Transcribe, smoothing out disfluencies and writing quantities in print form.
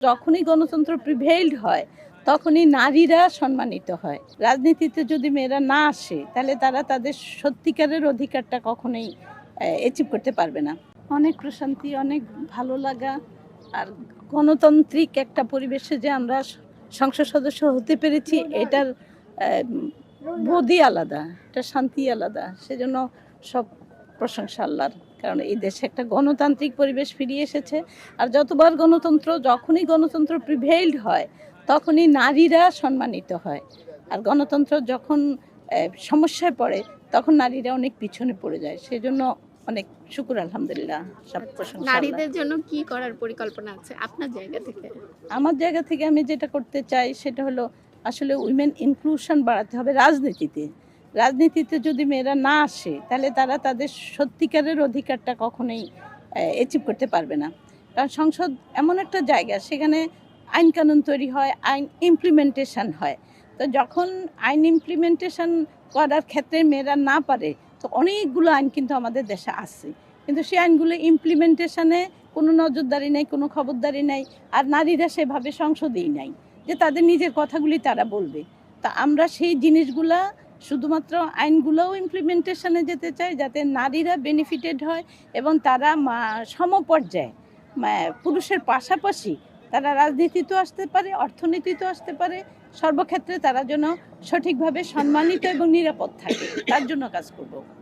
যখনই গণতন্ত্র প্রিভেইলড হয় তখনই নারীরা সম্মানিত হয়। রাজনীতিতে যদি মেয়েরা না আসে তাহলে তারা তাদের সত্যিকারের অধিকারটা কখনোই অ্যাচিভ করতে পারবে না। অনেক প্রশান্তি, অনেক ভালো লাগা। আর গণতান্ত্রিক একটা পরিবেশে যে আমরা সংসদ সদস্য হতে পেরেছি এটার বোধই আলাদা, এটা শান্তি আলাদা। সেজন্য সব প্রশংসা আল্লাহর। কারণ এই দেশে একটা গণতান্ত্রিক পরিবেশ ফিরিয়ে এসেছে। আর যখনই গণতন্ত্র প্রিভেইলড হয় তখনই নারীরা সম্মানিত হয়। আর গণতন্ত্র যখন সমস্যায় পড়ে তখন নারীরা অনেক পিছনে পড়ে যায়। সেজন্য অনেক শুকুর আলহামদুলিল্লাহ, সব প্রশংসা আল্লাহর। নারীদের জন্য কি করার পরিকল্পনা আছে আপনার জায়গা থেকে? আমার জায়গা থেকে আমি যেটা করতে চাই সেটা হলো আসলে উইমেন ইনক্লুশন বাড়াতে হবে রাজনীতিতে। রাজনীতিতে যদি মেয়েরা না আসে তাহলে তারা তাদের সত্যিকারের অধিকারটা কখনোই অ্যাচিভ করতে পারবে না। কারণ সংসদ এমন একটা জায়গা, সেখানে আইন কানুন তৈরি হয়, আইন ইমপ্লিমেন্টেশন হয়। তো যখন আইন ইমপ্লিমেন্টেশন করার ক্ষেত্রে মেয়েরা না পারে, তো অনেকগুলো আইন কিন্তু আমাদের দেশে আছে, কিন্তু সেই আইনগুলো ইমপ্লিমেন্টেশনে কোনো নজরদারি নেই, কোনো খবরদারি নেই। আর নারীরা সেভাবে সংসদেই নাই যে তাদের নিজের কথাগুলি তারা বলবে। তা আমরা সেই জিনিসগুলা শুধুমাত্র আইনগুলোও ইমপ্লিমেন্টেশনে যেতে চাই, যাতে নারীরা বেনিফিটেড হয় এবং তারা সমপর্যায়ে পুরুষের পাশাপাশি তারা রাজনীতিতেও আসতে পারে, অর্থনীতিতেও আসতে পারে। সর্বক্ষেত্রে তারা যেন সঠিকভাবে সম্মানিত এবং নিরাপদ থাকে, তার জন্য কাজ করব।